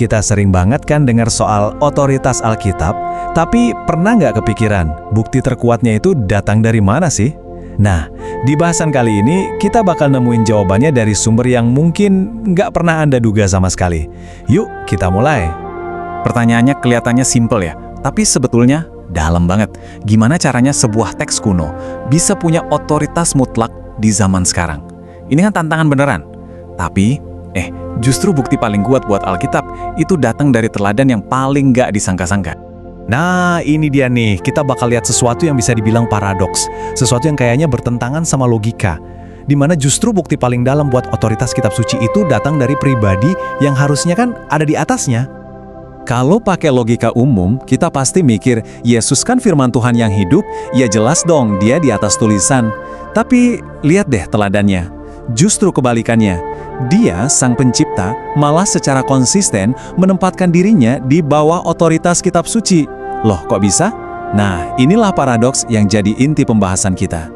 Kita sering banget kan dengar soal otoritas Alkitab, tapi pernah nggak kepikiran bukti terkuatnya itu datang dari mana sih? Nah, di bahasan kali ini kita bakal nemuin jawabannya dari sumber yang mungkin nggak pernah Anda duga sama sekali. Yuk, kita mulai. Pertanyaannya kelihatannya simpel ya, tapi sebetulnya dalam banget. Gimana caranya sebuah teks kuno bisa punya otoritas mutlak di zaman sekarang? Ini kan tantangan beneran. Tapi, justru bukti paling kuat buat Alkitab itu datang dari teladan yang paling nggak disangka-sangka. Nah, ini dia nih, kita bakal lihat sesuatu yang bisa dibilang paradoks. Sesuatu yang kayaknya bertentangan sama logika. Di mana justru bukti paling dalam buat otoritas kitab suci itu datang dari pribadi yang harusnya kan ada di atasnya. Kalau pakai logika umum, kita pasti mikir, Yesus kan firman Tuhan yang hidup, ya jelas dong dia di atas tulisan. Tapi lihat deh teladannya. Justru kebalikannya, dia, sang pencipta, malah secara konsisten menempatkan dirinya di bawah otoritas kitab suci. Loh, kok bisa? Nah, inilah paradoks yang jadi inti pembahasan kita.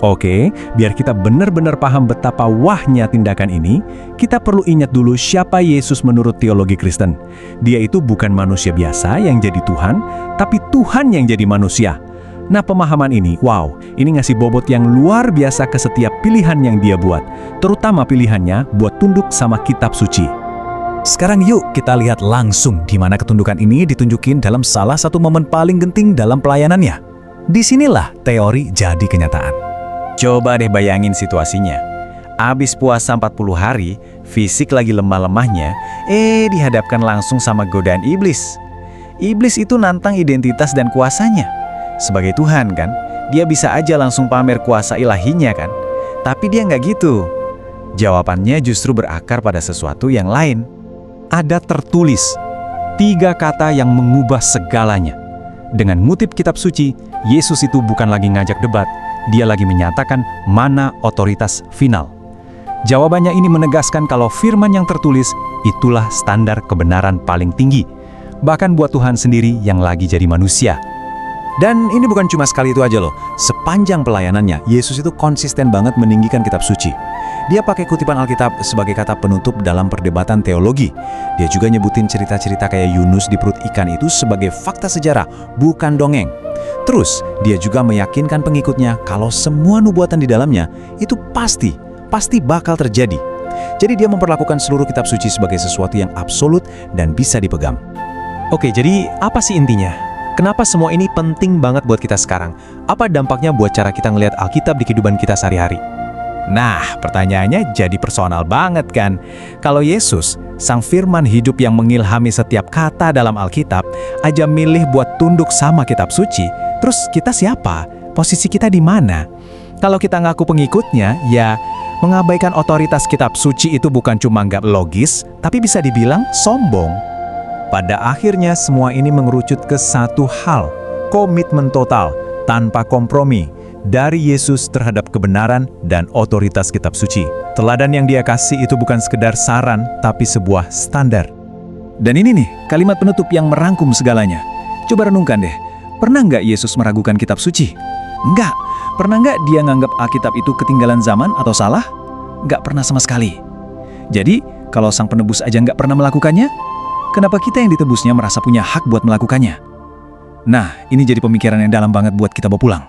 Oke, biar kita benar-benar paham betapa wahnya tindakan ini, kita perlu ingat dulu siapa Yesus menurut teologi Kristen. Dia itu bukan manusia biasa yang jadi Tuhan, tapi Tuhan yang jadi manusia. Nah, pemahaman ini, ini ngasih bobot yang luar biasa ke setiap pilihan yang dia buat, terutama pilihannya buat tunduk sama kitab suci. Sekarang yuk kita lihat langsung di mana ketundukan ini ditunjukin dalam salah satu momen paling genting dalam pelayanannya. Disinilah teori jadi kenyataan. Coba deh bayangin situasinya. Abis puasa 40 hari, fisik lagi lemah-lemahnya, dihadapkan langsung sama godaan iblis. Iblis itu nantang identitas dan kuasanya. Sebagai Tuhan kan, dia bisa aja langsung pamer kuasa ilahinya kan. Tapi dia nggak gitu. Jawabannya justru berakar pada sesuatu yang lain. Ada tertulis 3 kata yang mengubah segalanya. Dengan ngutip kitab suci, Yesus itu bukan lagi ngajak debat, dia lagi menyatakan mana otoritas final. Jawabannya ini menegaskan kalau firman yang tertulis itulah standar kebenaran paling tinggi, bahkan buat Tuhan sendiri yang lagi jadi manusia. Dan ini bukan cuma sekali itu aja loh. Sepanjang pelayanannya, Yesus itu konsisten banget meninggikan kitab suci. Dia pakai kutipan Alkitab sebagai kata penutup dalam perdebatan teologi. Dia juga nyebutin cerita-cerita kayak Yunus di perut ikan itu sebagai fakta sejarah, bukan dongeng. Terus, dia juga meyakinkan pengikutnya kalau semua nubuatan di dalamnya itu pasti bakal terjadi. Jadi dia memperlakukan seluruh kitab suci sebagai sesuatu yang absolut dan bisa dipegang. Oke, jadi apa sih intinya? Kenapa semua ini penting banget buat kita sekarang? Apa dampaknya buat cara kita ngelihat Alkitab di kehidupan kita sehari-hari? Nah, pertanyaannya jadi personal banget kan? Kalau Yesus, sang firman hidup yang mengilhami setiap kata dalam Alkitab, aja milih buat tunduk sama kitab suci, terus kita siapa? Posisi kita di mana? Kalau kita ngaku pengikutnya, ya mengabaikan otoritas kitab suci itu bukan cuma nggak logis, tapi bisa dibilang sombong. Pada akhirnya semua ini mengerucut ke satu hal, komitmen total, tanpa kompromi, dari Yesus terhadap kebenaran dan otoritas kitab suci. Teladan yang dia kasih itu bukan sekedar saran, tapi sebuah standar. Dan ini nih, kalimat penutup yang merangkum segalanya. Coba renungkan deh, pernah nggak Yesus meragukan kitab suci? Enggak. Pernah nggak dia nganggap Alkitab itu ketinggalan zaman atau salah? Nggak pernah sama sekali. Jadi, kalau sang penebus aja nggak pernah melakukannya, kenapa kita yang ditebusnya merasa punya hak buat melakukannya? Nah, ini jadi pemikiran yang dalam banget buat kita bawa pulang.